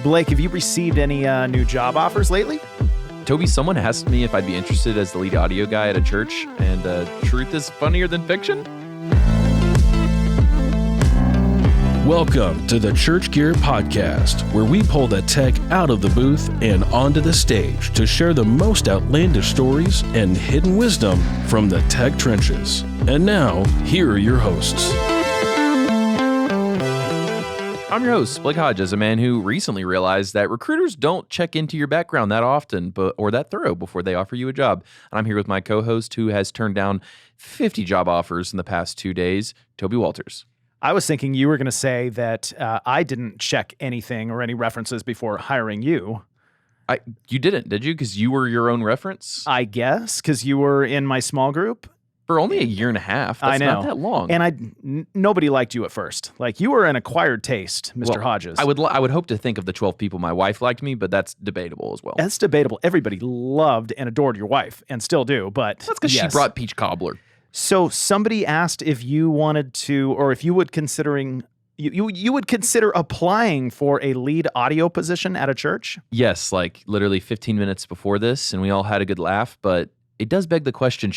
Blake, have you received any new job offers lately? Toby, someone asked me if I'd be interested as the lead audio guy at a church, and truth is funnier than fiction? Welcome to the Church Gear Podcast, where we pull the tech out of the booth and onto the stage to share the most outlandish stories and hidden wisdom from the tech trenches. And now, here are your hosts. I'm your host, Blake Hodges, a man who recently realized that recruiters don't check into your background that often or that thorough before they offer you a job. And I'm here with my co-host who has turned down 50 job offers in the past 2 days, Toby Walters. I was thinking you were going to say that I didn't check anything or any references before hiring you. You didn't, did you? Because you were your own reference? I guess, because you were in my small group. For only a year and a half. That's I know. Not that long. And nobody liked you at first. Like, you were an acquired taste, Mr. Hodges. I would hope to think of the 12 people my wife liked me, but that's debatable as well. That's debatable. Everybody loved and adored your wife, and still do, but that's because she brought peach cobbler. So somebody asked if you wanted to, or if you would you would consider applying for a lead audio position at a church? Yes, like literally 15 minutes before this, and we all had a good laugh, but it does beg the question,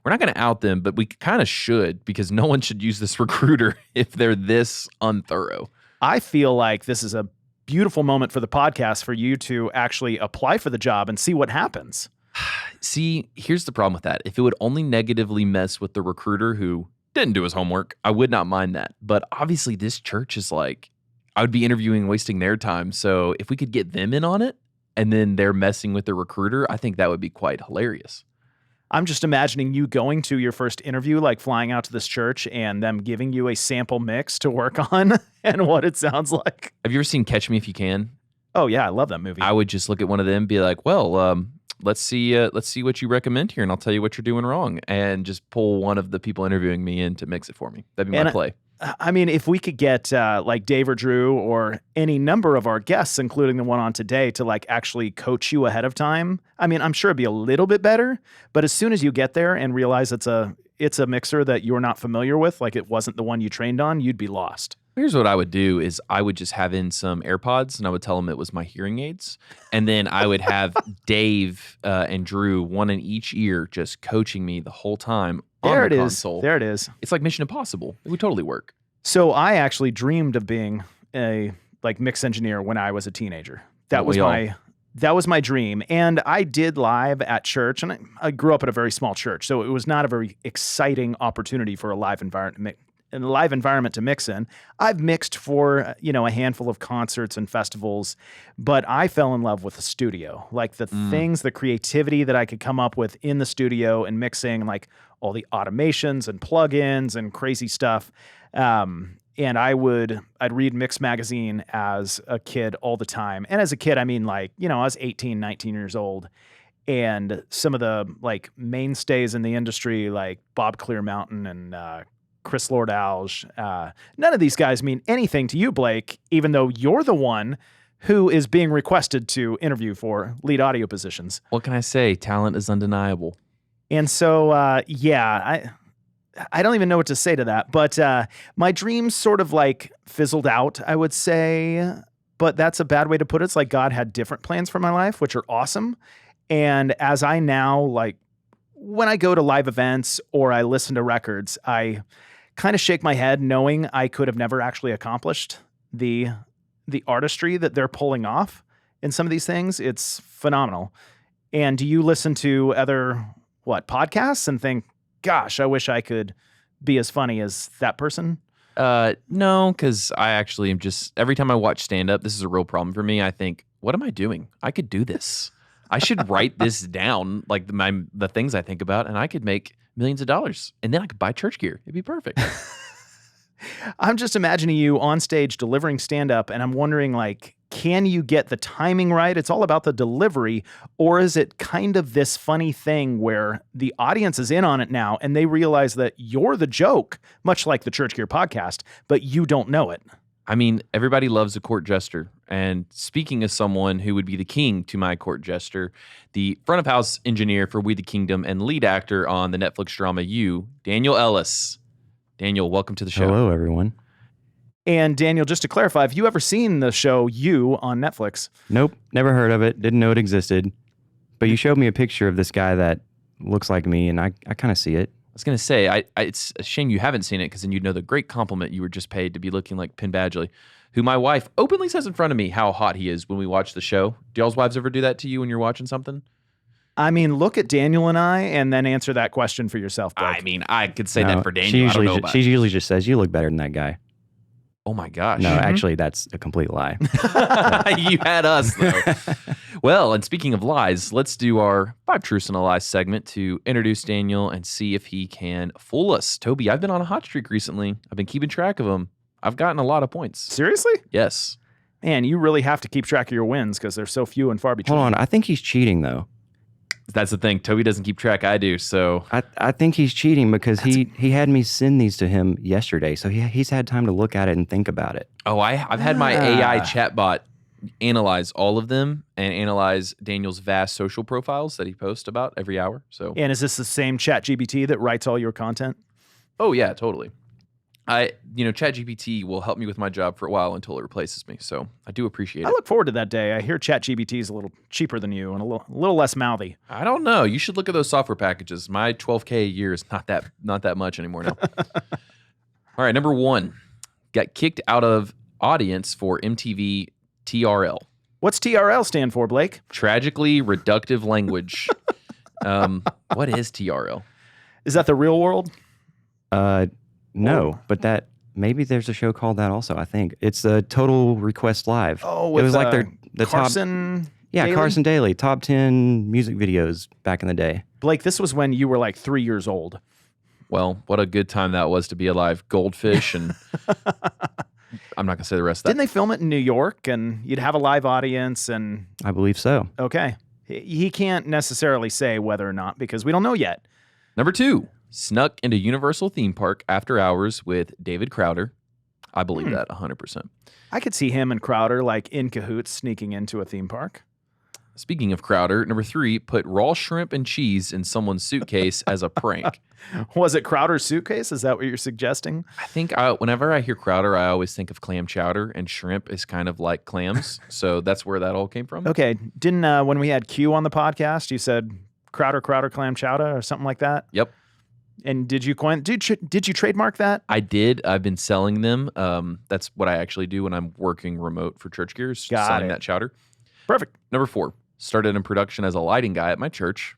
we're not going to out them, but we kind of should, because no one should use this recruiter if they're this unthorough. I feel like this is a beautiful moment for the podcast for you to actually apply for the job and see what happens. See, here's the problem with that. If it would only negatively mess with the recruiter who didn't do his homework, I would not mind that. But obviously this church is like, I would be interviewing, wasting their time. So if we could get them in on it and then they're messing with the recruiter, I think that would be quite hilarious. I'm just imagining you going to your first interview, like flying out to this church and them giving you a sample mix to work on and what it sounds like. Have you ever seen Catch Me If You Can? Oh yeah, I love that movie. I would just look at one of them and be like, well, let's see what you recommend here, and I'll tell you what you're doing wrong, and just pull one of the people interviewing me in to mix it for me. That'd be my play. I mean, if we could get like Dave or Drew or any number of our guests, including the one on today, to like actually coach you ahead of time, I mean, I'm sure it'd be a little bit better. But as soon as you get there and realize it's a mixer that you're not familiar with, like it wasn't the one you trained on, you'd be lost. Here's what I would do is I would just have in some AirPods and I would tell them it was my hearing aids. And then I would have Dave and Drew, one in each ear, just coaching me the whole time on the console. There it is. It's like Mission Impossible. It would totally work. So I actually dreamed of being a mix engineer when I was a teenager. That was my dream. And I did live at church, and I grew up at a very small church. So it was not a very exciting opportunity for a live environment to mix in. I've mixed for, a handful of concerts and festivals, but I fell in love with the studio. Like the things, the creativity that I could come up with in the studio and mixing, like all the automations and plugins and crazy stuff. And I'd read Mix Magazine as a kid all the time. And as a kid, I mean, I was 18, 19 years old. And some of the mainstays in the industry, like Bob Clearmountain and Chris Lord-Alge, none of these guys mean anything to you, Blake, even though you're the one who is being requested to interview for lead audio positions. What can I say? Talent is undeniable. And so, I don't even know what to say to that, but my dreams sort of fizzled out, I would say, but that's a bad way to put it. It's like God had different plans for my life, which are awesome. And as I now, when I go to live events or I listen to records, I kind of shake my head knowing I could have never actually accomplished the artistry that they're pulling off in some of these things. It's phenomenal. And do you listen to other, podcasts and think, gosh, I wish I could be as funny as that person? No, because I actually am just, every time I watch stand-up, this is a real problem for me. I think, what am I doing? I could do this. I should write this down, like the things I think about, and I could make millions of dollars. And then I could buy church gear. It'd be perfect. I'm just imagining you on stage delivering stand-up, and I'm wondering, can you get the timing right? It's all about the delivery, or is it kind of this funny thing where the audience is in on it now, and they realize that you're the joke, much like the Church Gear podcast, but you don't know it? I mean, everybody loves a court jester. And speaking as someone who would be the king to my court jester, the front of house engineer for We the Kingdom and lead actor on the Netflix drama You, Daniell Ellis. Daniell, welcome to the show. Hello, everyone. And Daniel, just to clarify, have you ever seen the show You on Netflix? Nope, never heard of it. Didn't know it existed. But you showed me a picture of this guy that looks like me, and I kind of see it. I was going to say, it's a shame you haven't seen it, because then you'd know the great compliment you were just paid to be looking like Penn Badgley, who my wife openly says in front of me how hot he is when we watch the show. Do y'all's wives ever do that to you when you're watching something? I mean, look at Daniel and I, and then answer that question for yourself, Blake. I mean, I could say that for Daniel. She usually just says, you look better than that guy. Oh my gosh. No, actually, that's a complete lie. You had us, though. Well, and speaking of lies, let's do our 5 Truths and a Lie segment to introduce Daniel and see if he can fool us. Toby, I've been on a hot streak recently. I've been keeping track of them. I've gotten a lot of points. Seriously? Yes. Man, you really have to keep track of your wins because they're so few and far between. Hold on. I think he's cheating, though. That's the thing. Toby doesn't keep track. I do. So I think he's cheating because he had me send these to him yesterday. So he's had time to look at it and think about it. Oh, I've had my AI chatbot analyze all of them and analyze Daniel's vast social profiles that he posts about every hour. So, and is this the same ChatGPT that writes all your content? Oh yeah, totally. ChatGPT will help me with my job for a while until it replaces me. So I do appreciate it. I look forward to that day. I hear ChatGPT is a little cheaper than you and a little less mouthy. I don't know. You should look at those software packages. My $12K a year is not that much anymore now. All right, number 1, got kicked out of audience for MTV TRL. What's TRL stand for, Blake? Tragically reductive language. What is TRL? Is that the real world? No, but that maybe there's a show called that also. I think it's the Total Request Live. Oh, it was like the Carson. Top, yeah, Daily? Carson Daily, top 10 music videos back in the day. Blake, this was when you were like 3 years old. Well, what a good time that was to be alive. Goldfish and I'm not gonna say the rest of that. Didn't they film it in New York and you'd have a live audience? And I believe so. Okay, he can't necessarily say whether or not because we don't know yet. Number 2. Snuck into Universal theme park after hours with David Crowder. I believe that 100%. I could see him and Crowder like in cahoots sneaking into a theme park. Speaking of Crowder, number 3, put raw shrimp and cheese in someone's suitcase as a prank. Was it Crowder's suitcase? Is that what you're suggesting? I think whenever I hear Crowder, I always think of clam chowder, and shrimp is kind of like clams. So that's where that all came from. Okay. Didn't when we had Q on the podcast, you said Crowder clam chowder or something like that? Yep. And did you trademark that? I did. I've been selling them. That's what I actually do when I'm working remote for Church Gears, selling that chowder. Perfect. Number 4, started in production as a lighting guy at my church.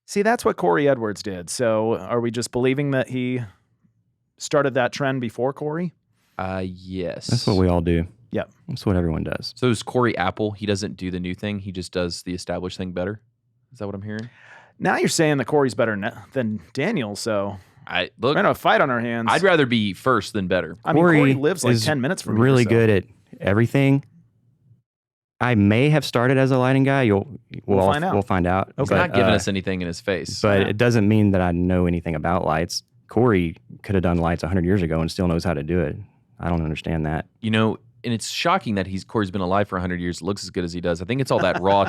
See, that's what Corey Edwards did. So are we just believing that he started that trend before Corey? Yes. That's what we all do. Yep. That's what everyone does. So is Corey Apple. He doesn't do the new thing. He just does the established thing better. Is that what I'm hearing? Now you're saying that Corey's better than Daniel, so we're going to have a fight on our hands. I'd rather be first than better. I mean, Corey lives like 10 minutes from really here, so. Good at everything. I may have started as a lighting guy. We'll find out. We'll find out. He's not giving us anything in his face. But it doesn't mean that I know anything about lights. Corey could have done lights 100 years ago and still knows how to do it. I don't understand that. And it's shocking that Corey's been alive for 100 years, looks as good as he does. I think it's all that raw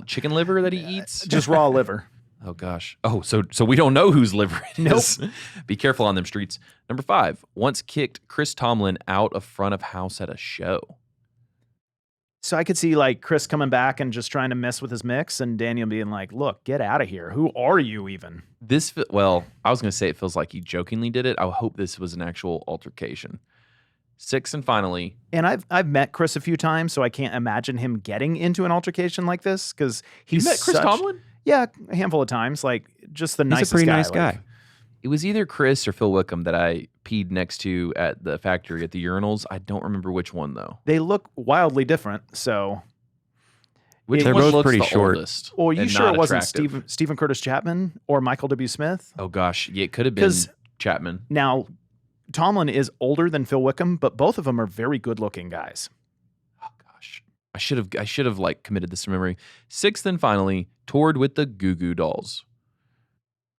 chicken liver that he eats. Just raw liver. Oh, gosh. Oh, so we don't know whose liver it is. Be careful on them streets. Number 5, once kicked Chris Tomlin out of front of house at a show. So I could see like Chris coming back and just trying to mess with his mix and Daniel being like, look, get out of here. Who are you even? I was going to say it feels like he jokingly did it. I hope this was an actual altercation. 6, and finally. And I've met Chris a few times, so I can't imagine him getting into an altercation like this because he's met Chris Tomlin? Yeah, a handful of times. Like just the nicest guy. He's a pretty nice guy. Like, it was either Chris or Phil Wickham that I peed next to at the factory at the urinals. I don't remember which one though. They look wildly different. So they're both pretty short. Well, you sure it wasn't Stephen Curtis Chapman or Michael W. Smith? Oh gosh, yeah, it could have been Chapman. Now, Tomlin is older than Phil Wickham, but both of them are very good-looking guys. Oh gosh, I should have like committed this to memory. 6th and finally, toured with the Goo Goo Dolls.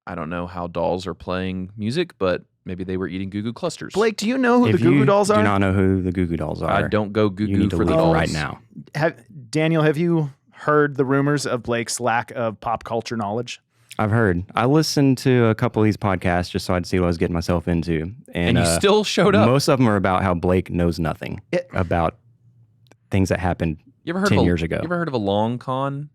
I don't know how dolls are playing music, but maybe they were eating Goo Goo clusters. Blake, do you know who the Goo Goo Dolls are? Do not know who the Goo Goo Dolls are. I don't go Goo Goo for the dolls dolls right now. Daniel, have you heard the rumors of Blake's lack of pop culture knowledge? I've heard. I listened to a couple of these podcasts just so I'd see what I was getting myself into. And you still showed up. Most of them are about how Blake knows nothing about things that happened 10 years ago. You ever heard of a long con,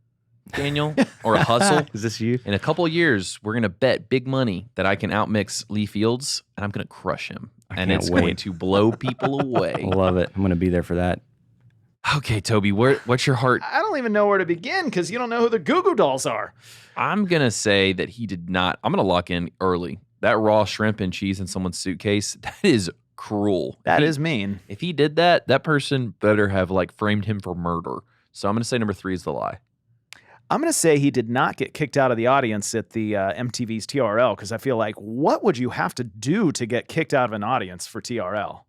Daniel? Or a hustle? Is this you? In a couple of years, we're going to bet big money that I can outmix Lee Fields, and I'm going to crush him. And it's going to blow people away. Love it. I'm going to be there for that. Okay, Toby, what's your heart? I don't even know where to begin because you don't know who the Goo Goo Dolls are. I'm going to say that he did not. I'm going to lock in early. That raw shrimp and cheese in someone's suitcase, that is cruel. That is mean. If he did that, that person better have framed him for murder. So I'm going to say number 3 is the lie. I'm going to say he did not get kicked out of the audience at the MTV's TRL because I feel like what would you have to do to get kicked out of an audience for TRL?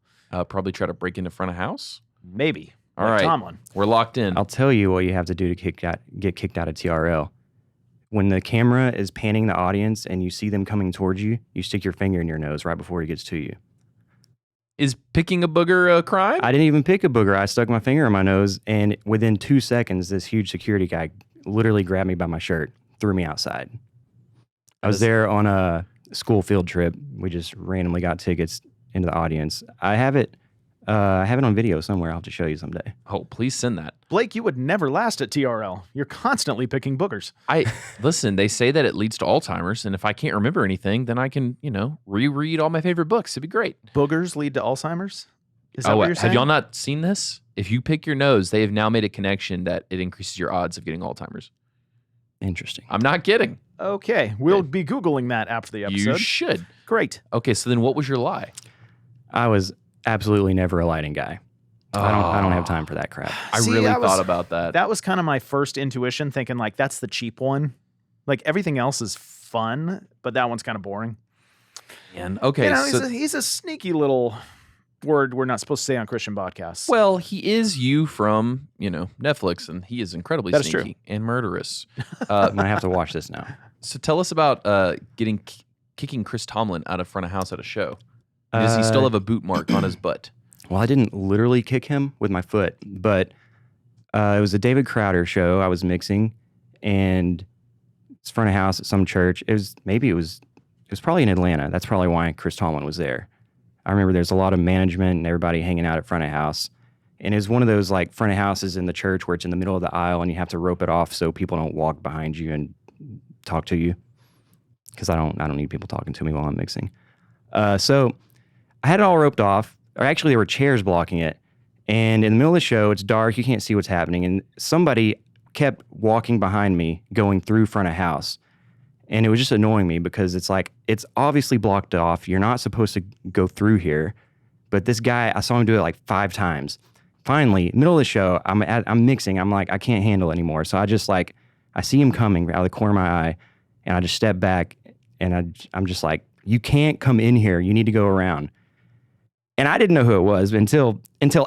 Probably try to break into front of house? Maybe. All right. Tomlin. We're locked in. I'll tell you what you have to do to get kicked out of TRL. When the camera is panning the audience and you see them coming towards you, you stick your finger in your nose right before he gets to you. Is picking a booger a crime? I didn't even pick a booger. I stuck my finger in my nose, and within 2 seconds, this huge security guy literally grabbed me by my shirt, threw me outside. I was there on a school field trip. We just randomly got tickets into the audience. I have it on video somewhere. I'll have to show you someday. Oh, please send that. Blake, you would never last at TRL. You're constantly picking boogers. Listen, they say that it leads to Alzheimer's, and if I can't remember anything, then I can, reread all my favorite books. It'd be great. Boogers lead to Alzheimer's? Is that what you're saying? Have y'all not seen this? If you pick your nose, they have now made a connection that it increases your odds of getting Alzheimer's. Interesting. I'm not kidding. Okay, we'll be Googling that after the episode. You should. Great. Okay, so then what was your lie? I was absolutely never a lighting guy. I don't have time for that crap. I really thought about that. That was kind of my first intuition, thinking that's the cheap one. Everything else is fun, but that one's kind of boring. And okay, he's a sneaky little word we're not supposed to say on Christian podcasts. Well, he is you from, Netflix, and he is incredibly sneaky and murderous. I'm going to have to watch this now. So tell us about kicking Chris Tomlin out of front of house at a show. Does he still have a boot mark on his butt? Well, I didn't literally kick him with my foot, but it was a David Crowder show I was mixing, and it's front of house at some church. It was probably in Atlanta. That's probably why Chris Tomlin was there. I remember there's a lot of management and everybody hanging out at front of house. And it was one of those front of houses in the church where it's in the middle of the aisle and you have to rope it off so people don't walk behind you and talk to you. Because I don't need people talking to me while I'm mixing. So I had it all roped off. Or actually there were chairs blocking it. And in the middle of the show, it's dark, you can't see what's happening. And somebody kept walking behind me going through front of house. And it was just annoying me because it's obviously blocked off. You're not supposed to go through here. But this guy, I saw him do it 5 times. Finally, middle of the show, I'm mixing. I'm I can't handle it anymore. So I just I see him coming out of the corner of my eye. And I just step back and I'm just you can't come in here. You need to go around. And I didn't know who it was until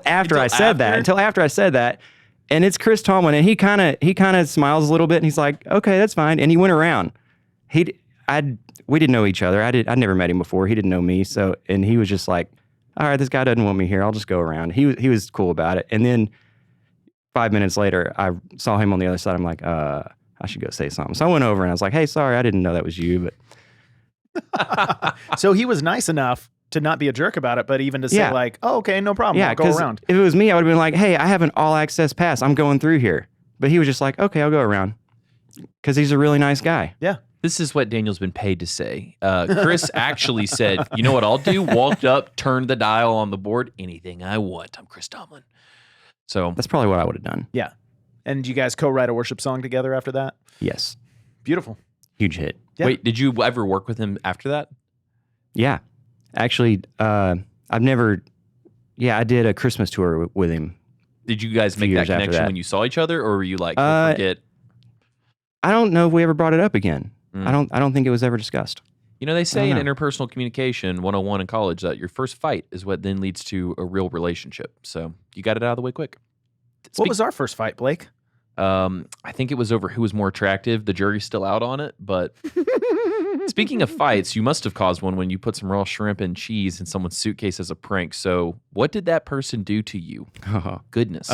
after I said that. And it's Chris Tomlin. And he kind of smiles a little bit. And he's like, okay, that's fine. And he went around. We didn't know each other. I'd never met him before. He didn't know me. So, and he was just all right, this guy doesn't want me here. I'll just go around. He was cool about it. And then 5 minutes later, I saw him on the other side. I'm I should go say something. So I went over and I was like, hey, sorry, I didn't know that was you. But so he was nice enough to not be a jerk about it, but even to say oh, okay, no problem. Yeah, I'll go around. If it was me, I would have been hey, I have an all access pass. I'm going through here. But he was just okay, I'll go around. Because he's a really nice guy. Yeah. This is what Daniel's been paid to say. Chris actually said, you know what I'll do? Walked up, turned the dial on the board. Anything I want. I'm Chris Tomlin. So that's probably what I would have done. Yeah. And you guys co-write a worship song together after that? Yes. Beautiful. Huge hit. Yeah. Wait, did you ever work with him after that? Yeah. Actually, I did a Christmas tour with him. Did you guys make that connection when you saw each other, or were you forget? I don't know if we ever brought it up again. I don't think it was ever discussed. They say in interpersonal communication 101 in college that your first fight is what then leads to a real relationship. So you got it out of the way quick. What was our first fight, Blake? I think it was over who was more attractive. The jury's still out on it, but speaking of fights, you must have caused one when you put some raw shrimp and cheese in someone's suitcase as a prank. So what did that person do to you? Oh. Goodness.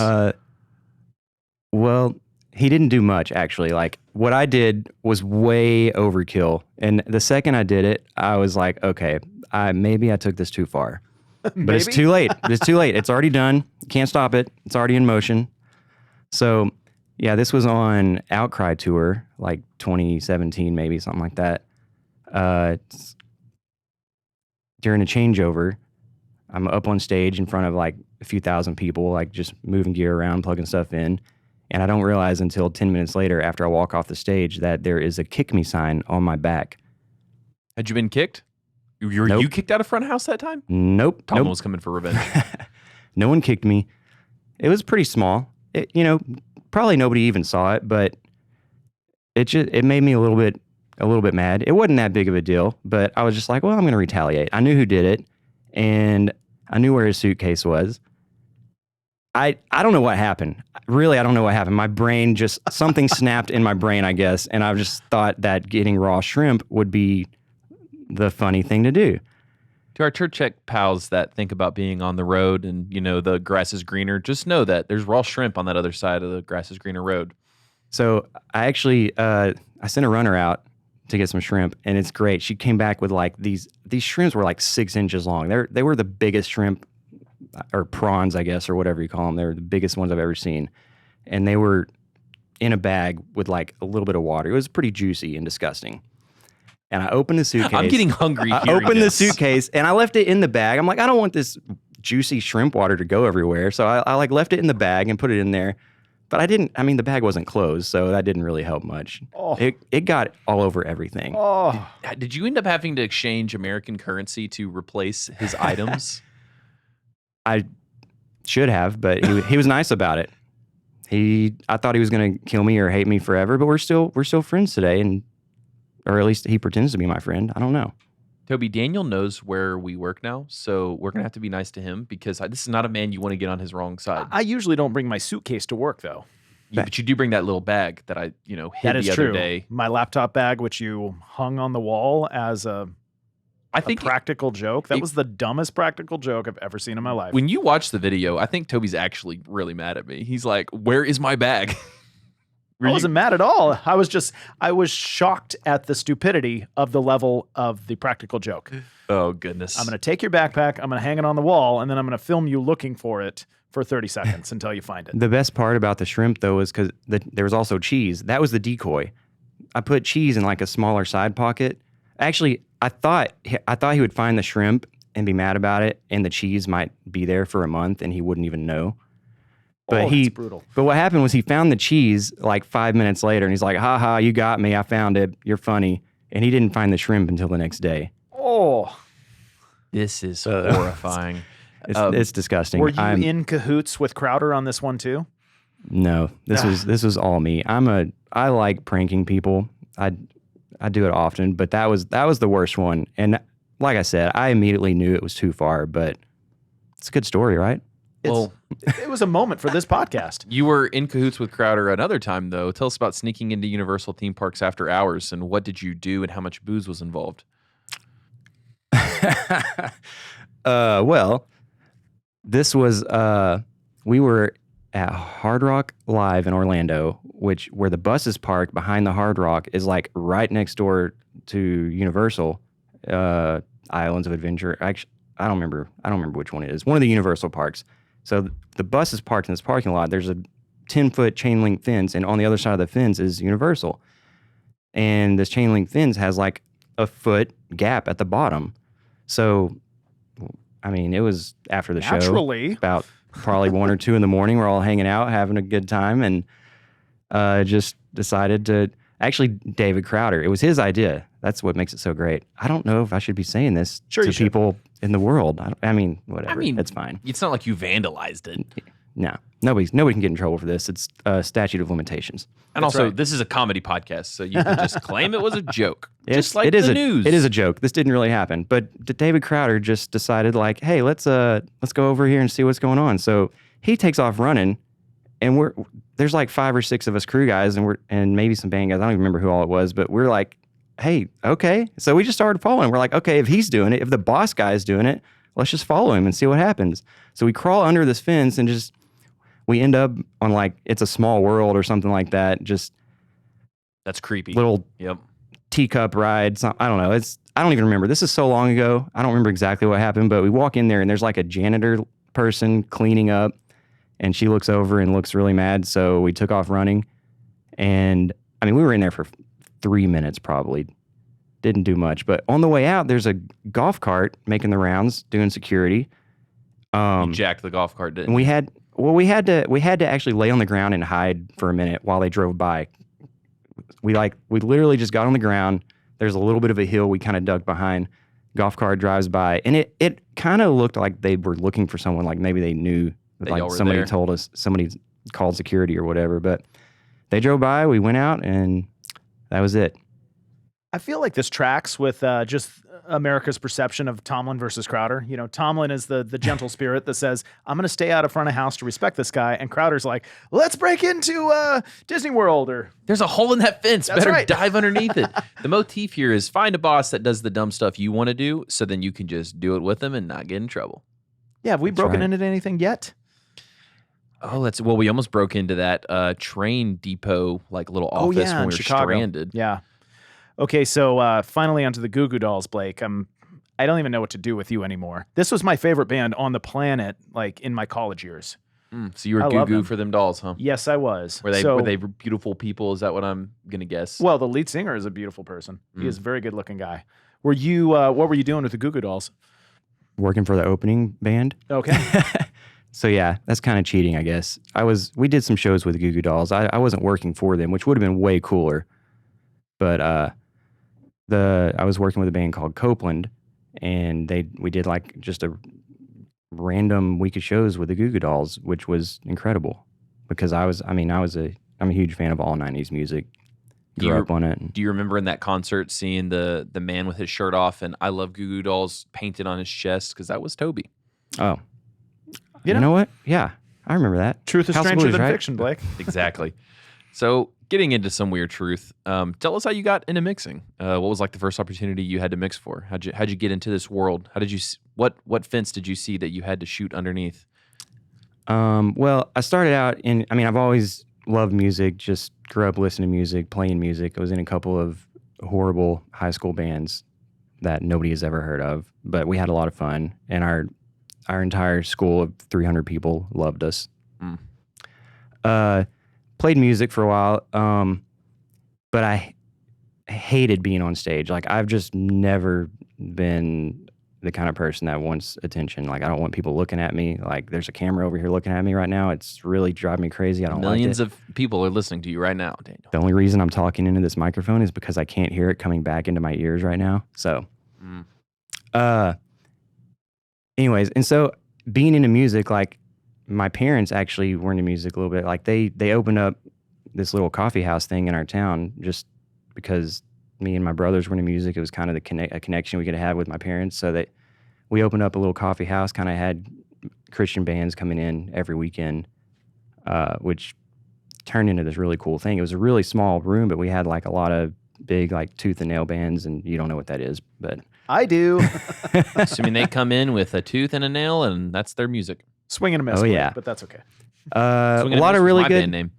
Well, he didn't do much, actually. Like, what I did was way overkill. And the second I did it, I was like, okay, maybe I took this too far. But it's too late. It's too late. It's already done. Can't stop it. It's already in motion. So, yeah, this was on Outcry Tour, like 2017, maybe, something like that. During a changeover, I'm up on stage in front of like a few thousand people, like just moving gear around, plugging stuff in. And I don't realize until 10 minutes later, after I walk off the stage, that there is a kick me sign on my back. Had you been kicked? Nope. You kicked out of front house that time? Nope. Tomlin was coming for revenge. No one kicked me. It was pretty small. Probably nobody even saw it, but it made me a little bit mad. It wasn't that big of a deal, but I was just like, well, I'm going to retaliate. I knew who did it, and I knew where his suitcase was. I don't know what happened. Really, I don't know what happened. My brain something snapped in my brain, I guess, and I just thought that getting raw shrimp would be the funny thing to do. To our church check pals that think about being on the road and, the grass is greener, just know that there's raw shrimp on that other side of the grass is greener road. So I actually, I sent a runner out to get some shrimp, and it's great. She came back with like these shrimps were like 6 inches long. They were the biggest shrimp, or prawns, I guess, or whatever you call them. They were the biggest ones I've ever seen. And they were in a bag with like a little bit of water. It was pretty juicy and disgusting. And I opened the suitcase. I'm getting hungry. I opened the suitcase and I left it in the bag. I'm like, I don't want this juicy shrimp water to go everywhere. So I like left it in the bag and put it in there. But the bag wasn't closed, so that didn't really help much. Oh. It got all over everything. Oh. Did you end up having to exchange American currency to replace his items? I should have, but he was nice about it. I thought he was going to kill me or hate me forever, but we're still friends today, or at least he pretends to be my friend. I don't know. Toby, Daniel knows where we work now, so we're going to have to be nice to him because this is not a man you want to get on his wrong side. I usually don't bring my suitcase to work, though. Yeah, but you do bring that little bag that I, hid that is the true. Other day. My laptop bag, which you hung on the wall as a practical joke. That was the dumbest practical joke I've ever seen in my life. When you watch the video, I think Toby's actually really mad at me. He's like, "Where is my bag?" I wasn't mad at all. I was shocked at the stupidity of the level of the practical joke. Oh, goodness. I'm going to take your backpack, I'm going to hang it on the wall, and then I'm going to film you looking for it for 30 seconds until you find it. The best part about the shrimp, though, is because there was also cheese. That was the decoy. I put cheese in like a smaller side pocket. Actually, I thought he would find the shrimp and be mad about it, and the cheese might be there for a month, and he wouldn't even know. But that's brutal. But what happened was he found the cheese like 5 minutes later, and he's like, "Ha ha, you got me. I found it. You're funny." And he didn't find the shrimp until the next day. Oh, this is horrifying. It's disgusting. Were you in cahoots with Crowder on this one too? No, this was all me. I like pranking people. I do it often, but that was the worst one. And like I said, I immediately knew it was too far, but it's a good story, right? It was a moment for this podcast. You were in cahoots with Crowder another time, though. Tell us about sneaking into Universal theme parks after hours, and what did you do, and how much booze was involved? Well, this was we were at Hard Rock Live in Orlando, where the bus is parked behind the Hard Rock is like right next door to Universal Islands of Adventure. Actually, I don't remember which one it is. One of the Universal parks. So the bus is parked in this parking lot. There's a 10-foot chain link fence, and on the other side of the fence is Universal. And this chain link fence has like a foot gap at the bottom. So, it was after the show. About probably 1 or 2 in the morning. We're all hanging out, having a good time, and just decided to... Actually, David Crowder, it was his idea. That's what makes it so great. I don't know if I should be saying this to people in the world. Whatever. It's fine. It's not like you vandalized it. No. Nobody can get in trouble for this. It's a statute of limitations. And also, this is a comedy podcast, so you can just claim it was a joke. Just like the news. It is a joke. This didn't really happen. But David Crowder just decided, like, hey, let's go over here and see what's going on. So he takes off running, and there's like 5 or 6 of us crew guys, and maybe some band guys. I don't even remember who all it was, but we're like, hey, okay. So we just started following. We're like, okay, if he's doing it, if the boss guy is doing it, let's just follow him and see what happens. So we crawl under this fence and we end up on like It's a Small World or something like that. Just That's creepy. little Yep. teacup ride. I don't know. I don't even remember. This is so long ago. I don't remember exactly what happened, but we walk in there and there's like a janitor person cleaning up, and she looks over and looks really mad. So we took off running, and I mean, we were in there for 3 minutes probably. Didn't do much, but on the way out, there's a golf cart making the rounds, doing security. You jacked the golf cart, didn't And you? we had to actually lay on the ground and hide for a minute while they drove by. We literally just got on the ground. There's a little bit of a hill we kind of ducked behind. Golf cart drives by, and it kind of looked like they were looking for someone. Like maybe they knew, That y'all like were somebody there. told us, somebody called security or whatever. But they drove by. We went out, and that was it. I feel like this tracks with just America's perception of Tomlin versus Crowder. You know, Tomlin is the gentle spirit that says, I'm going to stay out of front of house to respect this guy. And Crowder's like, let's break into Disney World. Or There's a hole in that fence. That's Better right. dive underneath it. The motif here is find a boss that does the dumb stuff you want to do, so then you can just do it with them and not get in trouble. yeah, have we That's broken right. into anything yet? Oh, we almost broke into that train depot like little office when in we were Chicago. stranded. Yeah. Okay, so finally onto the Goo Goo Dolls, Blake. I don't even know what to do with you anymore. This was my favorite band on the planet, like in my college years. So you were I goo love goo them. for them dolls, huh? Yes, I was. Were they So- were they beautiful people? Is that what I'm gonna guess? Well, the lead singer is a beautiful person. He is a very good-looking guy. Were you? What were you doing with the Goo Goo Dolls? Working for the opening band. Okay. So yeah, that's kind of cheating, I guess. We did some shows with the Goo Goo Dolls. I wasn't working for them, which would have been way cooler. But I was working with a band called Copeland, and we did like just a random week of shows with the Goo Goo Dolls, which was incredible because I'm a huge fan of all 90s music. Do Grew you- up on it. Do you remember in that concert seeing the man with his shirt off and I Love Goo Goo Dolls painted on his chest? Because that was Toby. Oh. You You know what? Yeah, I remember that. Truth is House of stranger Blues, than right? fiction, Blake. Exactly. So getting into some weird truth, tell us how you got into mixing. What was like the first opportunity you had to mix for? How'd you get into this world? How did you what fence did you see that you had to shoot underneath? Well, I started out I've always loved music, just grew up listening to music, playing music. I was in a couple of horrible high school bands that nobody has ever heard of, but we had a lot of fun, and our entire school of 300 people loved us. Played music for a while, but I hated being on stage. Like, I've just never been the kind of person that wants attention. Like, I don't want people looking at me. Like, there's a camera over here looking at me right now. It's really driving me crazy. I don't Millions like it. of people are listening to you right now, Daniel. The only reason I'm talking into this microphone is because I can't hear it coming back into my ears right now. So, anyways, and so being into music, like, my parents actually were into music a little bit. Like, they opened up this little coffee house thing in our town just because me and my brothers were into music. It was kind of a connection we could have with my parents. So that we opened up a little coffee house, kind of had Christian bands coming in every weekend, which turned into this really cool thing. It was a really small room, but we had like a lot of big like tooth and nail bands, and you don't know what that is, but I do. Assuming they come in with a tooth and a nail, and that's their music. Swing and a miss. Oh, Blake, yeah. but that's okay. a Swinging lot Miss of was really my good band name.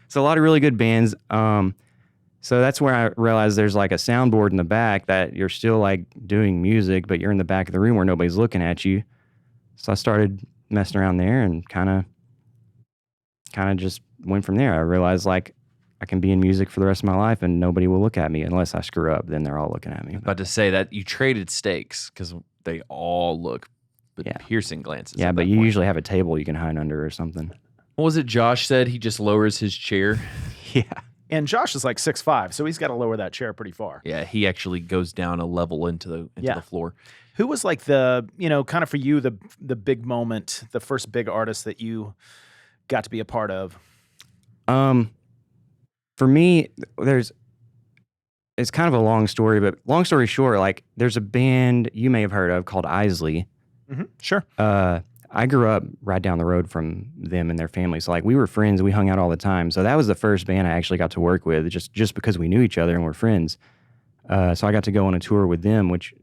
So a lot of really good bands. So that's where I realized there's like a soundboard in the back that you're still like doing music, but you're in the back of the room where nobody's looking at you. So I started messing around there and kind of just went from there. I realized like I can be in music for the rest of my life and nobody will look at me unless I screw up. Then they're all looking at me. About to say that you traded stakes because they all look with Yeah. piercing glances. Yeah, at but that you point. usually have a table you can hide under or something. What was it Josh said? He just lowers his chair. Yeah. And Josh is like 6'5", so he's got to lower that chair pretty far. Yeah, he actually goes down a level into the floor. Who was like the, kind of for you, the big moment, the first big artist that you got to be a part of? For me, it's kind of a long story, but long story short, like there's a band you may have heard of called Isley. Mm-hmm. Sure. I grew up right down the road from them and their family. So like we were friends, we hung out all the time. So that was the first band I actually got to work with just because we knew each other and we're friends. So I got to go on a tour with them, which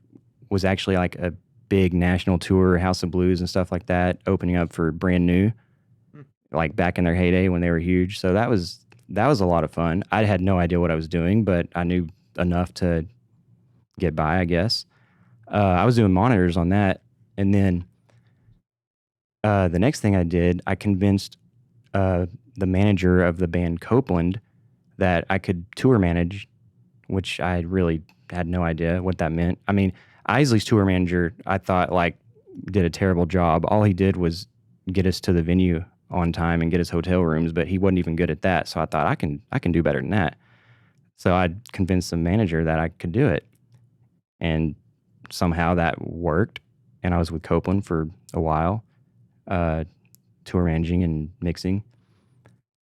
was actually like a big national tour, House of Blues and stuff like that, opening up for Brand New. like back in their heyday when they were huge. So that was a lot of fun. I had no idea what I was doing, but I knew enough to get by, I guess. I was doing monitors on that. And then the next thing I did, I convinced the manager of the band Copeland that I could tour manage, which I really had no idea what that meant. I mean, Isley's tour manager, I thought, like, did a terrible job. All he did was get us to the venue on time and get us hotel rooms, but he wasn't even good at that. So I thought I can do better than that. So I convinced the manager that I could do it. And somehow that worked. And I was with Copeland for a while, tour managing and mixing.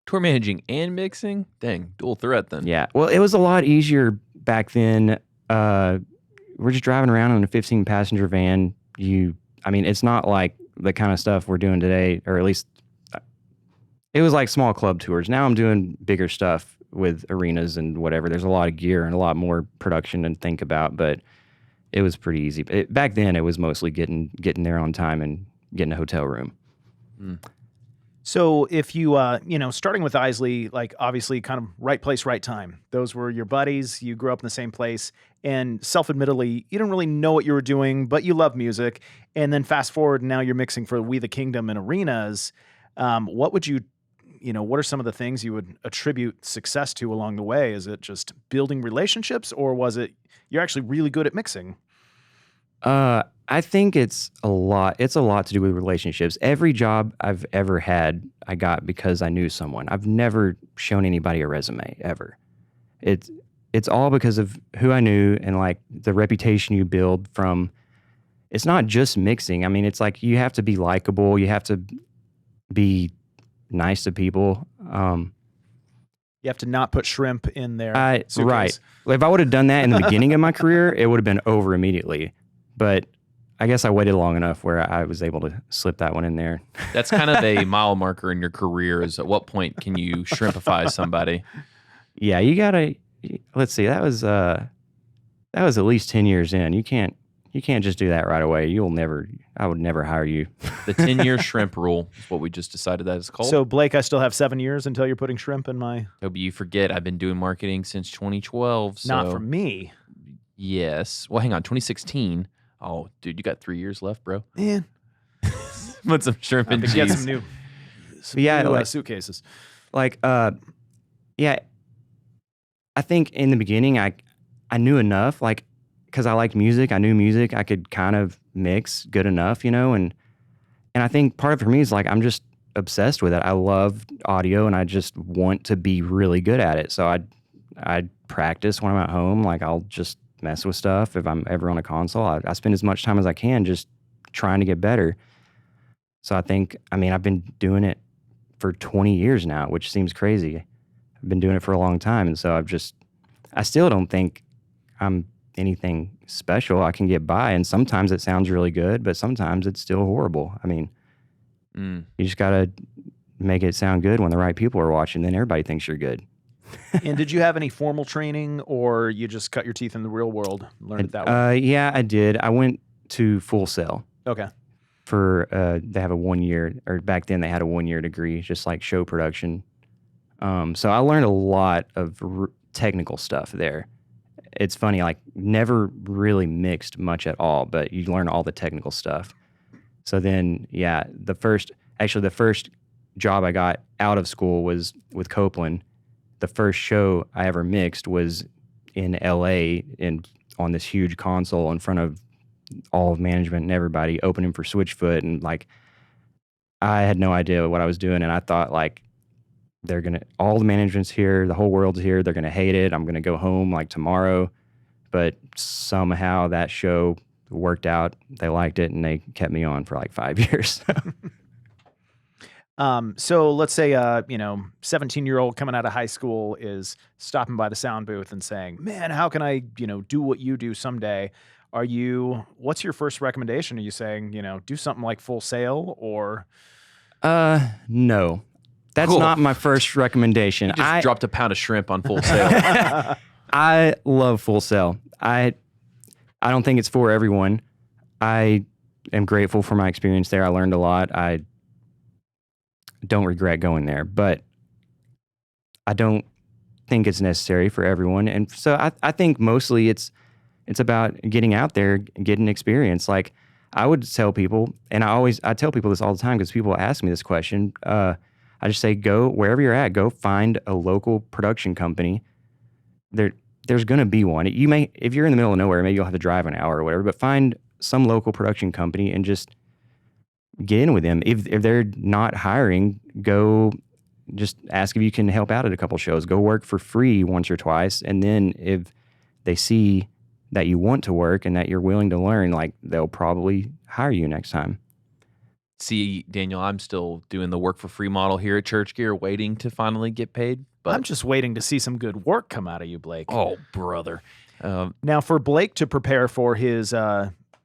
Tour managing and mixing? Dang, dual threat then. Yeah. Well, it was a lot easier back then. We're just driving around in a 15-passenger van. It's not like the kind of stuff we're doing today, or at least it was like small club tours. Now I'm doing bigger stuff with arenas and whatever. There's a lot of gear and a lot more production to think about, but it was pretty easy. Back then, it was mostly getting there on time and getting a hotel room. Mm. So if you, starting with Isley, like obviously kind of right place, right time. Those were your buddies. You grew up in the same place. And self-admittedly, you didn't really know what you were doing, but you love music. And then fast forward, and now you're mixing for We the Kingdom and arenas. What are some of the things you would attribute success to along the way? Is it just building relationships, or was it you're actually really good at mixing? I think it's a lot. It's a lot to do with relationships. Every job I've ever had, I got because I knew someone. I've never shown anybody a resume ever. It's all because of who I knew and like the reputation you build from. It's not just mixing. I mean, it's like you have to be likable. You have to be nice to people. You have to not put shrimp in there. Right. If I would have done that in the beginning of my career, it would have been over immediately. But I guess I waited long enough where I was able to slip that one in there. That's kind of a mile marker in your career, is at what point can you shrimpify somebody? Yeah, you gotta. Let's see. That was at least 10 years in. You can't just do that right away. I would never hire you. The 10-year shrimp rule is what we just decided that is called. So Blake, I still have 7 years until you're putting shrimp in my. Toby, you forget I've been doing marketing since 2012. So. Not for me. Yes. Well, hang on. 2016. Oh, dude, you got 3 years left, bro. Man. Put some shrimp and cheese. Get some new suitcases. Yeah. I think in the beginning, I knew enough, like, because I liked music. I knew music. I could kind of mix good enough, and I think part of it for me is like I'm just obsessed with it. I love audio, and I just want to be really good at it. So I practice when I'm at home. Like I'll just mess with stuff. If I'm ever on a console, I spend as much time as I can just trying to get better. So I've been doing it for 20 years now, which seems crazy. I've been doing it for a long time. And so I still don't think I'm anything special. I can get by. And sometimes it sounds really good, but sometimes it's still horrible. I mean, you just got to make it sound good when the right people are watching. Then everybody thinks you're good. And did you have any formal training, or you just cut your teeth in the real world, learned it that way? Yeah, I did. I went to Full Sail. Okay. They have a 1 year, or back then they had a 1 year degree, just like show production. So I learned a lot of technical stuff there. It's funny, like never really mixed much at all, but you learn all the technical stuff. So then, yeah, the first job I got out of school was with Copeland. The first show I ever mixed was in LA on this huge console in front of all of management and everybody, opening for Switchfoot. And like, I had no idea what I was doing. And I thought like, all the management's here, the whole world's here. They're going to hate it. I'm going to go home like tomorrow. But somehow that show worked out. They liked it and they kept me on for like 5 years. So let's say, 17-year-old coming out of high school is stopping by the sound booth and saying, man, how can I, do what you do someday? What's your first recommendation? Are you saying, do something like Full Sail or? No, that's not my first recommendation. You just dropped a pound of shrimp on Full Sail. I love Full Sail. I don't think it's for everyone. I am grateful for my experience there. I learned a lot. don't regret going there. But I don't think it's necessary for everyone. And so I think mostly it's about getting out there, getting experience. Like I would tell people, and I tell people this all the time because people ask me this question. I just say, go wherever you're at, go find a local production company. There's going to be one. You may, if you're in the middle of nowhere, maybe you'll have to drive an hour or whatever, but find some local production company and just get in with them. If they're not hiring, go just ask if you can help out at a couple shows. Go work for free once or twice. And then if they see that you want to work and that you're willing to learn, like they'll probably hire you next time. See, Daniel, I'm still doing the work for free model here at Church Gear, waiting to finally get paid. But I'm just waiting to see some good work come out of you, Blake. Oh, brother. Now, for Blake to prepare for his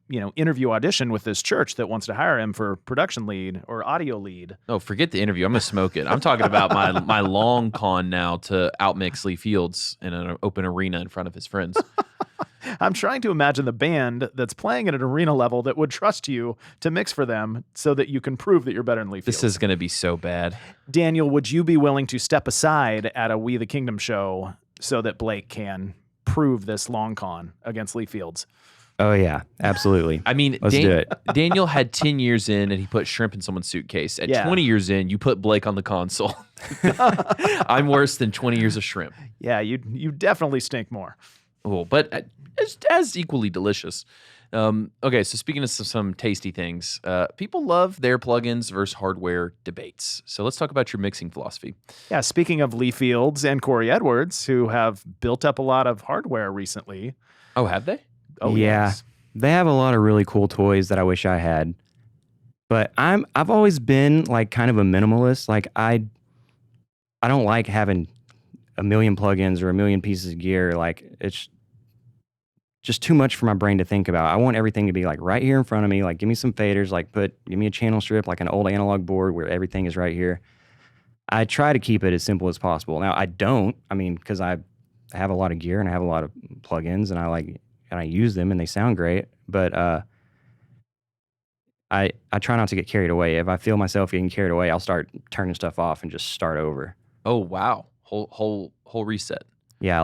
interview audition with this church that wants to hire him for production lead or audio lead. Oh, forget the interview. I'm going to smoke it. I'm talking about my long con now to outmix Lee Fields in an open arena in front of his friends. I'm trying to imagine the band that's playing at an arena level that would trust you to mix for them so that you can prove that you're better than Lee Fields. This is going to be so bad. Daniel, would you be willing to step aside at a We the Kingdom show so that Blake can prove this long con against Lee Fields? Oh, yeah, absolutely. I mean, let's do it. Daniel had 10 years in and he put shrimp in someone's suitcase. At 20 years in, you put Blake on the console. I'm worse than 20 years of shrimp. Yeah, you definitely stink more. Oh, but as equally delicious. Okay, so speaking of some tasty things, people love their plugins versus hardware debates. So let's talk about your mixing philosophy. Yeah, speaking of Lee Fields and Corey Edwards, who have built up a lot of hardware recently. Oh, have they? Oh, yeah. Yes. They have a lot of really cool toys that I wish I had. But I've always been like kind of a minimalist. Like I don't like having a million plugins or a million pieces of gear. Like it's just too much for my brain to think about. I want everything to be like right here in front of me. Like give me some faders, like give me a channel strip, like an old analog board where everything is right here. I try to keep it as simple as possible. Now because I have a lot of gear and I have a lot of plugins and I use them and they sound great, but I try not to get carried away. If I feel myself getting carried away, I'll start turning stuff off and just start over. Oh wow, whole reset. Yeah,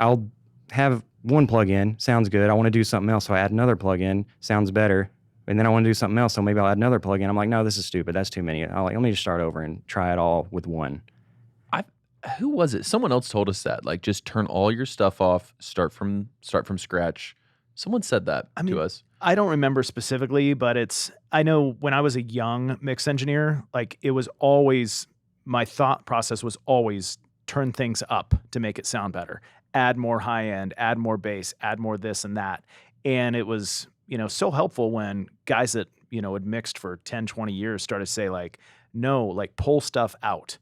I'll have one plugin, sounds good. I want to do something else, so I add another plugin, sounds better, and then I want to do something else, so maybe I'll add another plugin. I'm like, no, this is stupid. That's too many. Let me just start over and try it all with one. Who was it? Someone else told us that. Like, just turn all your stuff off, start from scratch. Someone said that to us. I don't remember specifically, but I know when I was a young mix engineer, like it was always, my thought process was always turn things up to make it sound better. Add more high end, add more bass, add more this and that. And it was, so helpful when guys that, had mixed for 10, 20 years started to say like, no, like pull stuff out.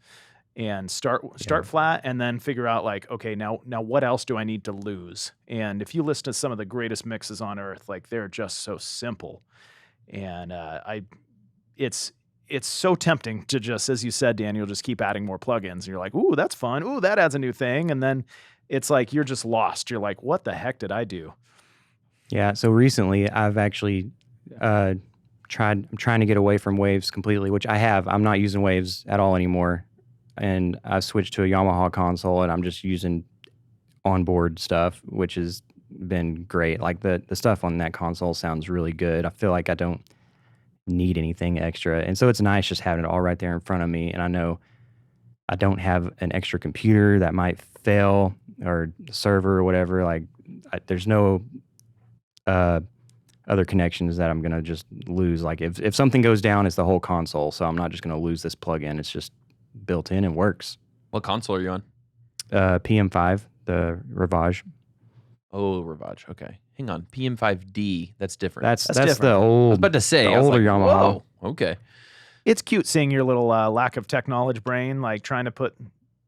And start flat and then figure out like, okay, now what else do I need to lose? And if you listen to some of the greatest mixes on earth, like they're just so simple. And it's so tempting to just, as you said, Daniel, just keep adding more plugins. And you're like, ooh, that's fun. Ooh, that adds a new thing. And then it's like, you're just lost. You're like, what the heck did I do? Yeah. So recently I've actually I'm trying to get away from Waves completely, which I have. I'm not using Waves at all anymore. And I switched to a Yamaha console, and I'm just using onboard stuff, which has been great. Like the stuff on that console sounds really good. I feel like I don't need anything extra. And so it's nice just having it all right there in front of me. And I know I don't have an extra computer that might fail or server or whatever. Like there's no other connections that I'm going to just lose. Like if something goes down, it's the whole console. So I'm not just going to lose this plugin. It's just built in and works. What console are you on? PM5, the Ravage. Oh, Ravage. Okay. Hang on. PM5D. That's different. That's different. the old. I was about to say. The older Yamaha. Whoa. Okay. It's cute seeing your little lack of technology brain, like trying to put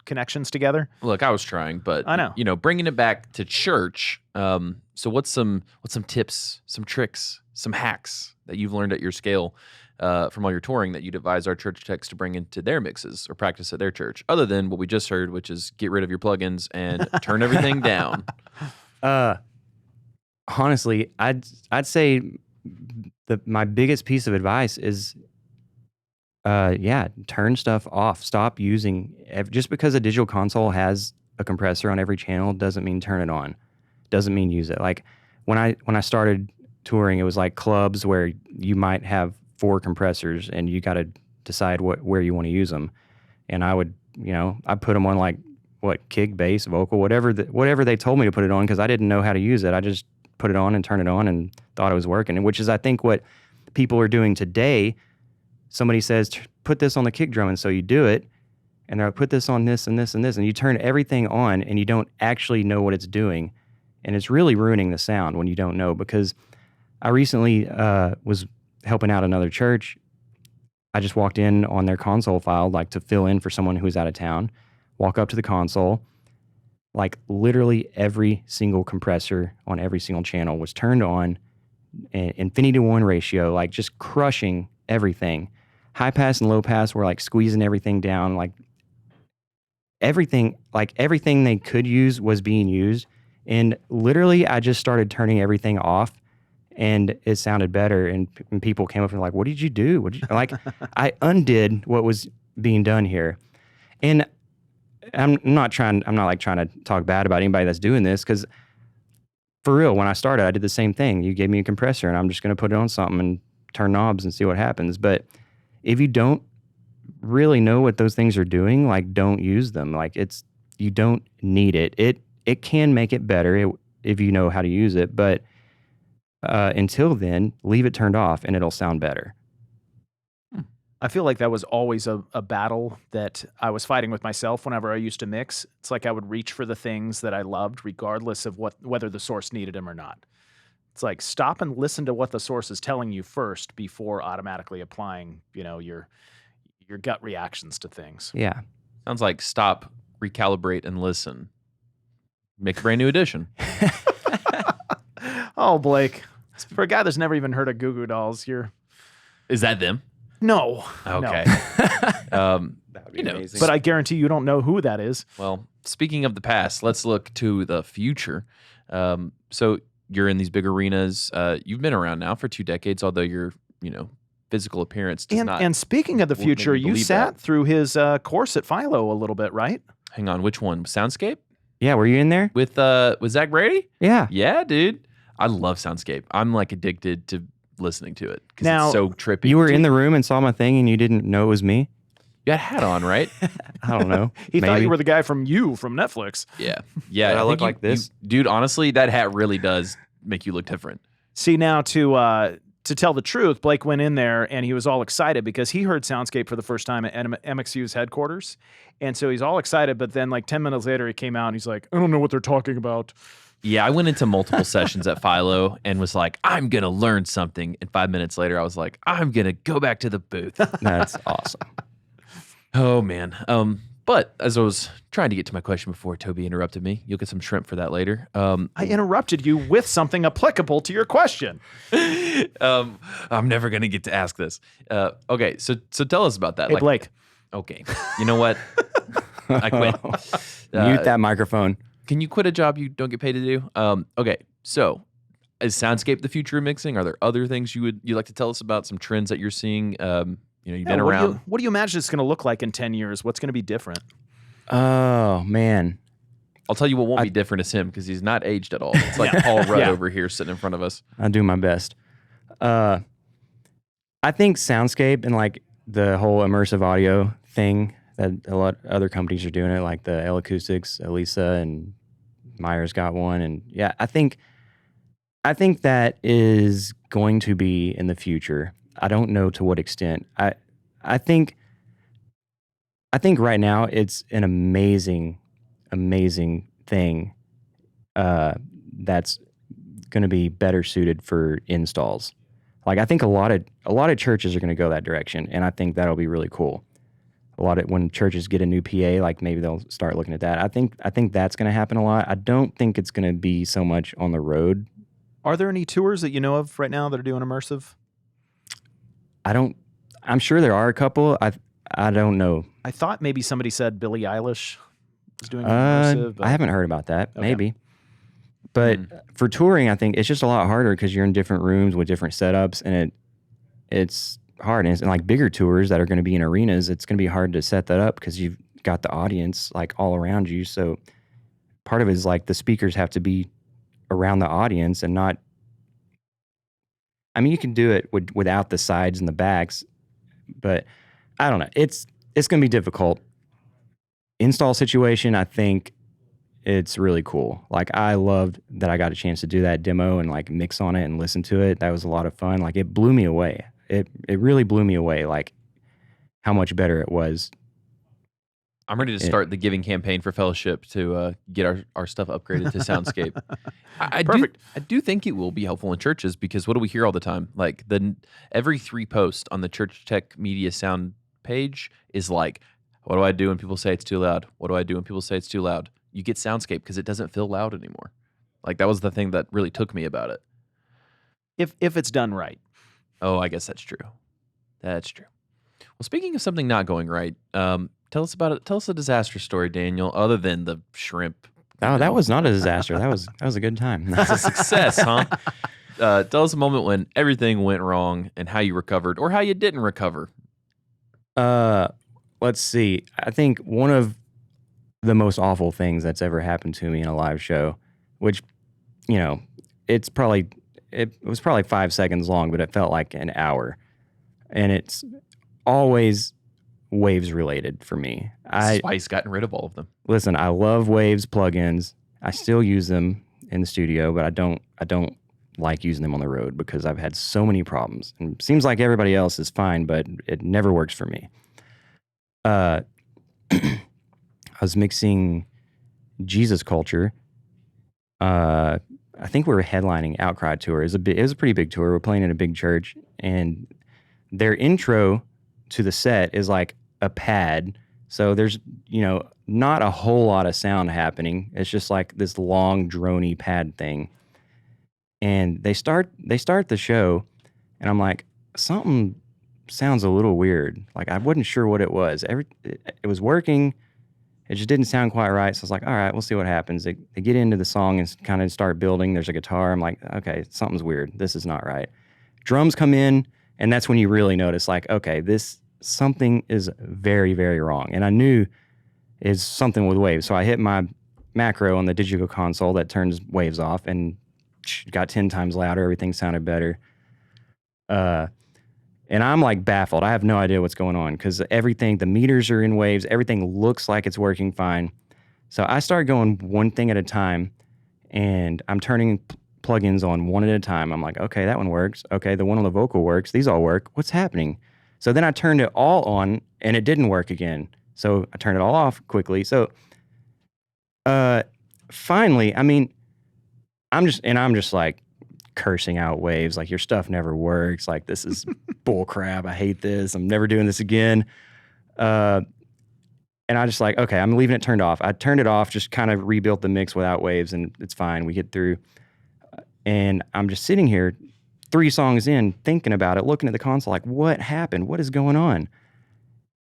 connections together. Look, I was trying, but I know. Bringing it back to church. So what's some tips, some tricks, some hacks that you've learned at your scale from all your touring that you'd advise our church techs to bring into their mixes or practice at their church, other than what we just heard, which is get rid of your plugins and turn everything down? Honestly, I'd say my biggest piece of advice is turn stuff off. Stop using just because a digital console has a compressor on every channel doesn't mean turn it on. Doesn't mean use it. Like when I started touring, it was like clubs where you might have 4 compressors and you got to decide where you want to use them. And I would, I put them on like kick, bass, vocal, whatever they told me to put it on, because I didn't know how to use it. I just put it on and turned it on and thought it was working, and which is, I think, what people are doing today. Somebody says, put this on the kick drum, and so you do it, and they're like, put this on this and this and this, and you turn everything on and you don't actually know what it's doing, and it's really ruining the sound when you don't know. Because I recently was helping out another church. I just walked in on their console file, like to fill in for someone who was out of town. Walk up to the console, like literally every single compressor on every single channel was turned on, infinity to 1 ratio, like just crushing everything. High pass and low pass were like squeezing everything down, like everything they could use was being used. And literally I just started turning everything off, and it sounded better. And people came up and were like, what did you do? Like, I undid what was being done here. And I'm not trying to talk bad about anybody that's doing this, because for real, when I started, I did the same thing. You gave me a compressor and I'm just going to put it on something and turn knobs and see what happens. But if you don't really know what those things are doing, like, don't use them. Like, you don't need it. It can make it better if you know how to use it. But until then, leave it turned off and it'll sound better. I feel like that was always a battle that I was fighting with myself whenever I used to mix. It's like I would reach for the things that I loved, regardless of whether the source needed them or not. It's like, stop and listen to what the source is telling you first before automatically applying, your gut reactions to things. Yeah. Sounds like stop, recalibrate, and listen. Make a brand new edition. Oh, Blake. For a guy that's never even heard of Goo Goo Dolls, Is that them? No. Okay. That would be amazing. But I guarantee you don't know who that is. Well, speaking of the past, let's look to the future. So you're in these big arenas. You've been around now for 2 decades, although your physical appearance does not. And speaking of the future, you sat through his course at Philo a little bit, right? Hang on, which one? Soundscape? Yeah, were you in there? With Zach Brady? Yeah. Yeah, dude. I love Soundscape. I'm like addicted to listening to it because Now, it's so trippy. You were in the room and saw my thing and you didn't know it was me? You had a hat on, right? I don't know. He thought Maybe. you were the guy from Netflix. Yeah. Did I look like this? Dude, honestly, that hat really does make you look different. See, now to tell the truth, Blake went in there and he was all excited because he heard Soundscape for the first time at MXU's headquarters. And so he's all excited, but then like 10 minutes later he came out and he's like, I don't know what they're talking about. Yeah, I went into multiple sessions at Philo and was like, I'm going to learn something. And 5 minutes later, I was like, I'm going to go back to the booth. That's awesome. Oh, man. But as I was trying to get to my question before Toby interrupted me, you'll get some shrimp for that later. I interrupted you with something applicable to your question. I'm never going to get to ask this. Okay, so tell us about that. Hey, Blake. Okay, you know what? I quit. Mute that microphone. Can you quit a job you don't get paid to do? Okay, so is Soundscape the future of mixing? Are there other things you'd like to tell us about? Some trends that you're seeing? You've been around. What do you imagine it's going to look like in 10 years? What's going to be different? Oh, man. I'll tell you what won't be different is him because he's not aged at all. It's like Paul Rudd over here sitting in front of us. I'll do my best. I think Soundscape and like the whole immersive audio thing that a lot of other companies are doing it, like the L Acoustics, Elisa and Meyer's got one. And yeah, I think that is going to be in the future. I don't know to what extent. I think right now it's an amazing thing that's going to be better suited for installs. Like I think a lot of churches are going to go that direction, and I think that'll be really cool. When churches get a new PA, like maybe they'll start looking at that. I think that's going to happen a lot. I don't think it's going to be so much on the road. Are there any tours that you know of right now that are doing immersive? I'm sure there are a couple. I don't know. I thought maybe somebody said Billie Eilish was doing immersive. I haven't heard about that. Okay. Maybe. But for touring, I think it's just a lot harder because you're in different rooms with different setups, and hard. And like bigger tours that are going to be in arenas, it's going to be hard to set that up because you've got the audience like all around you. So part of it is like the speakers have to be around the audience and not, I mean, you can do it without the sides and the backs, but I don't know. It's going to be difficult. Install situation, I think it's really cool. Like I loved that I got a chance to do that demo and like mix on it and listen to it. That was a lot of fun. Like it blew me away. It really blew me away, like how much better it was. I'm ready to start the giving campaign for Fellowship to get our stuff upgraded to Soundscape. I do think it will be helpful in churches because what do we hear all the time? Like every 3 posts on the Church Tech Media Sound page is like, what do I do when people say it's too loud? What do I do when people say it's too loud? You get Soundscape because it doesn't feel loud anymore. Like that was the thing that really took me about it. If it's done right. Oh, I guess that's true. That's true. Well, speaking of something not going right, tell us about it. Tell us a disaster story, Daniel, other than the shrimp. Oh, that was not a disaster. That was a good time. That's a success, huh? Tell us a moment when everything went wrong and how you recovered or how you didn't recover. Let's see. I think one of the most awful things that's ever happened to me in a live show, which, you know, it was probably 5 seconds long, but it felt like an hour. And it's always Waves related for me. That's why he's gotten rid of all of them. Listen, I love Waves plugins. I still use them in the studio, but I don't like using them on the road because I've had so many problems. And it seems like everybody else is fine, but it never works for me. I was mixing Jesus Culture. I think we were headlining Outcry tour. It was a pretty big tour. We're playing in a big church, and their intro to the set is like a pad. So there's, not a whole lot of sound happening. It's just like this long droney pad thing. And they start the show, and I'm like, something sounds a little weird. Like I wasn't sure what it was. It was working. It just didn't sound quite right. So I was like, all right, we'll see what happens. They get into the song and kind of start building. There's a guitar. I'm like, okay, something's weird. This is not right. Drums come in, and that's when you really notice, like, okay, something is very, very wrong. And I knew it's something with Waves. So I hit my macro on the digital console that turns Waves off and got 10 times louder. Everything sounded better. And I'm like baffled. I have no idea what's going on because the meters are in Waves. Everything looks like it's working fine. So I start going one thing at a time, and I'm turning plugins on one at a time. I'm like, okay, that one works. Okay, the one on the vocal works. These all work. What's happening? So then I turned it all on, and it didn't work again. So I turned it all off quickly. So finally, I mean, I'm just like cursing out Waves, like your stuff never works. Like this is bull crap. I hate this. I'm never doing this again. And I just like, okay, I'm leaving it turned off. I turned it off, just kind of rebuilt the mix without Waves, and it's fine. We get through. And I'm just sitting here 3 songs in, thinking about it, looking at the console, like, what happened? What is going on?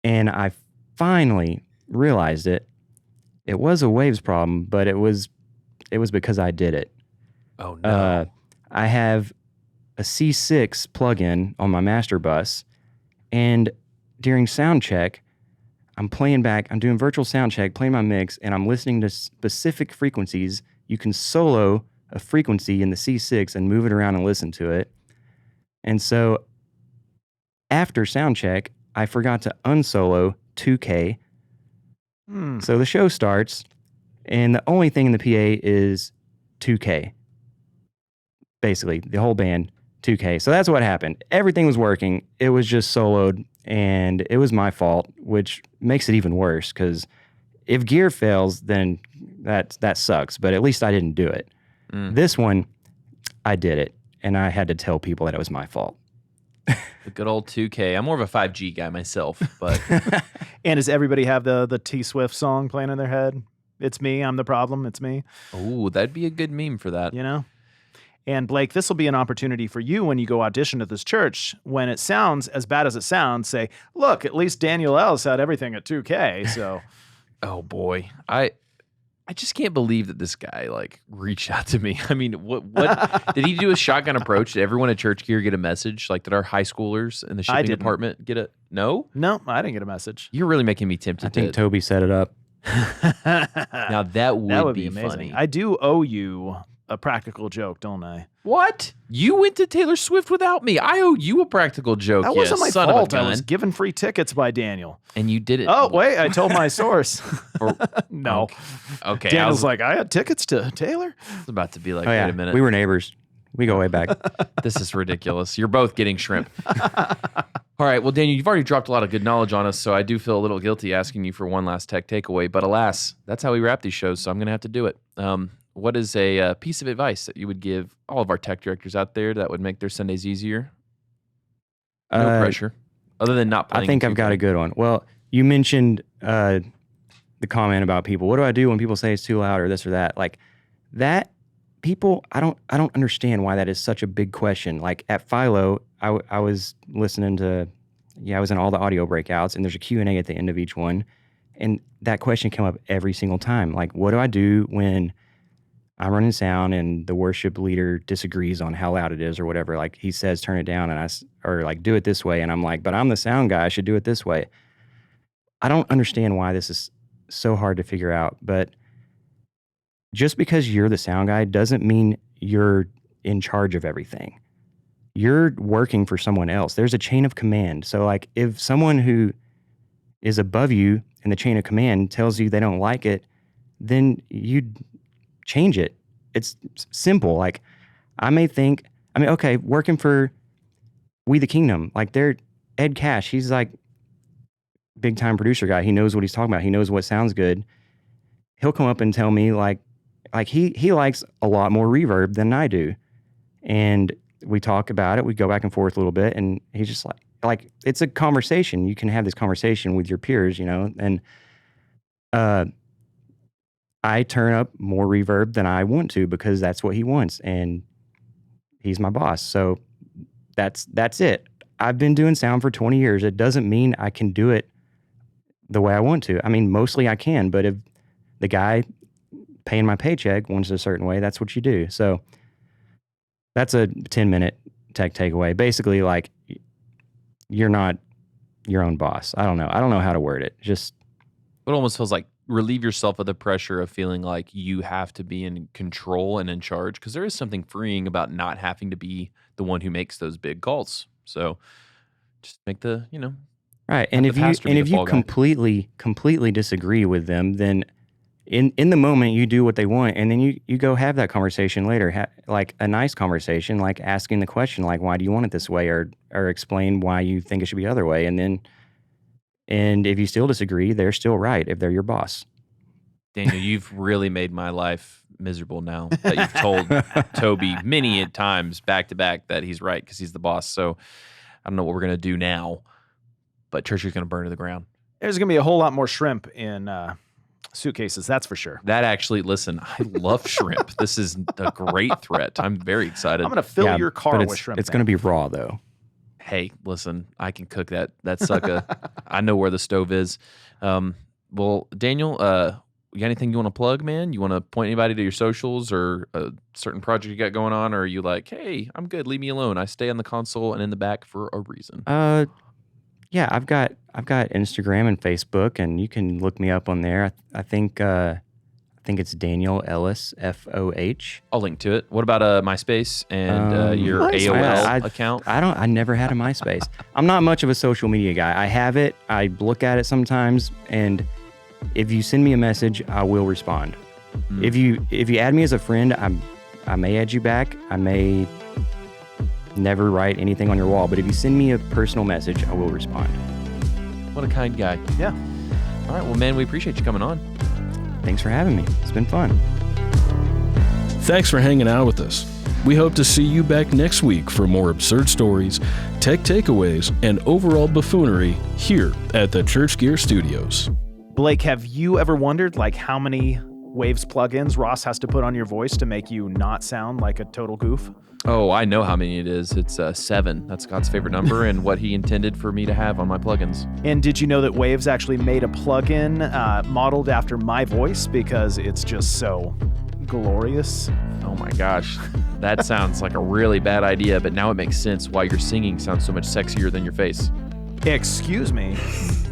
And I finally realized it. It was a Waves problem, but it was because I did it. Oh, no. I have a C6 plugin on my master bus, and during sound check, I'm doing virtual sound check, playing my mix, and I'm listening to specific frequencies. You can solo a frequency in the C6 and move it around and listen to it. And so after sound check, I forgot to unsolo 2K. So the show starts, and the only thing in the PA is 2K. Basically, the whole band, 2K. So that's what happened. Everything was working. It was just soloed, and it was my fault, which makes it even worse, because if gear fails, then that sucks. But at least I didn't do it. This one, I did it, and I had to tell people that it was my fault. The good old 2K. I'm more of a 5G guy myself, but And does everybody have the T Swift song playing in their head? It's me. I'm the problem. It's me. Oh, that'd be a good meme for that. And Blake, this will be an opportunity for you when you go audition at this church. When it sounds as bad as it sounds, say, look, at least Daniell Ellis had everything at 2K. So, oh boy, I just can't believe that this guy like reached out to me. I mean, what did he do a shotgun approach? Did everyone at Church Gear get a message? Like, did our high schoolers in the shipping department get a no? No, I didn't get a message. You're really making me tempted. I think Toby set it up. Now that would be amazing. funny. I do owe you a practical joke, don't I? What? You went to Taylor Swift without me. I owe you a practical joke. That wasn't my son of a fault. I gun. was given free tickets by Daniel. And you did it. Oh, wait, I told my source. No. Okay. Daniel's like, I had tickets to Taylor. I was about to be like, Oh, yeah. wait a minute. We were neighbors. We go way back. This is ridiculous. You're both getting shrimp. All right. Well, Daniel, you've already dropped a lot of good knowledge on us, so I do feel a little guilty asking you for one last tech takeaway. But alas, that's how we wrap these shows, so I'm going to have to do it. What is a piece of advice that you would give all of our tech directors out there that would make their Sundays easier? No pressure. Other than not playing. I think I've got a good one. Well, you mentioned the comment about people. What do I do when people say it's too loud or this or that? Like that, people, I don't understand why that is such a big question. Like at Philo, I was listening to, I was in all the audio breakouts, and there's a Q&A at the end of each one. And that question came up every single time. Like, what do I do when I'm running sound and the worship leader disagrees on how loud it is or whatever? Like he says, turn it down, or like do it this way. And I'm like, but I'm the sound guy. I should do it this way. I don't understand why this is so hard to figure out, but just because you're the sound guy doesn't mean you're in charge of everything. You're working for someone else. There's a chain of command. So like if someone who is above you in the chain of command tells you they don't like it, then you change it. It's simple. Like okay, working for We the Kingdom, like they're Ed Cash, he's like big time producer guy. He knows what he's talking about. He knows what sounds good. He'll come up and tell me like he likes a lot more reverb than I do. And we talk about it. We go back and forth a little bit, and he's just like it's a conversation. You can have this conversation with your peers, and I turn up more reverb than I want to because that's what he wants, and he's my boss. So that's it. I've been doing sound for 20 years. It doesn't mean I can do it the way I want to. I mean, mostly I can, but if the guy paying my paycheck wants it a certain way, that's what you do. So that's a 10-minute tech takeaway. Basically, like, you're not your own boss. I don't know how to word it. Just it almost feels like relieve yourself of the pressure of feeling like you have to be in control and in charge, because there is something freeing about not having to be the one who makes those big calls. So just make the, right. And if you completely disagree with them, then in the moment you do what they want, and then you go have that conversation later, like a nice conversation, like asking the question, like, why do you want it this way, or explain why you think it should be the other way. And if you still disagree, they're still right if they're your boss. Daniel, you've really made my life miserable now that you've told Toby many times back to back that he's right because he's the boss. So I don't know what we're going to do now, but church is going to burn to the ground. There's going to be a whole lot more shrimp in suitcases, that's for sure. That actually, listen, I love shrimp. This is a great threat. I'm very excited. I'm going to fill your car with shrimp. It's going to be raw, though. Hey, listen, I can cook that sucker. I know where the stove is. Well, Daniel, you got anything you want to plug, man? You want to point anybody to your socials or a certain project you got going on? Or are you like, hey, I'm good, leave me alone. I stay on the console and in the back for a reason. Yeah, I've got Instagram and Facebook, and you can look me up on there. I think it's Daniell Ellis, FOH. I'll link to it. What about MySpace and your AOL account? I never had a MySpace. I'm not much of a social media guy. I have it. I look at it sometimes, and if you send me a message, I will respond. If you add me as a friend, I may add you back. I may never write anything on your wall, but if you send me a personal message, I will respond. What a kind guy. Yeah. All right, well, man, we appreciate you coming on. Thanks for having me. It's been fun. Thanks for hanging out with us. We hope to see you back next week for more absurd stories, tech takeaways, and overall buffoonery here at the Church Gear Studios. Blake, have you ever wondered how many Waves plugins Ross has to put on your voice to make you not sound like a total goof? Oh, I know how many it is. It's 7. That's Scott's favorite number and what he intended for me to have on my plugins. And did you know that Waves actually made a plugin modeled after my voice because it's just so glorious? Oh my gosh. That sounds like a really bad idea, but now it makes sense why your singing sounds so much sexier than your face. Excuse me.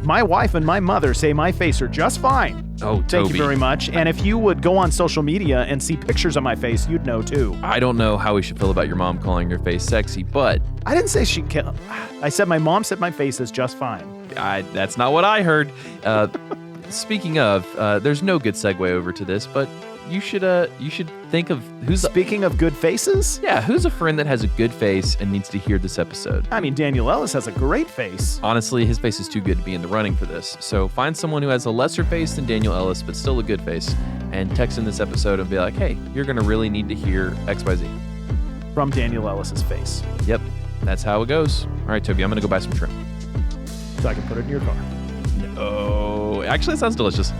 My wife and my mother say my face are just fine. Oh, Thank you very much. And if you would go on social media and see pictures of my face, you'd know too. I don't know how we should feel about your mom calling your face sexy, but I didn't say I said my mom said my face is just fine. That's not what I heard. Speaking of, there's no good segue over to this, but you should think of Speaking of good faces? Yeah, who's a friend that has a good face and needs to hear this episode? I mean, Daniell Ellis has a great face. Honestly, his face is too good to be in the running for this. So find someone who has a lesser face than Daniell Ellis, but still a good face, and text in this episode and be like, hey, you're going to really need to hear XYZ. From Daniell Ellis's face. Yep, that's how it goes. All right, Toby, I'm going to go buy some shrimp. So I can put it in your car. No, actually, it sounds delicious.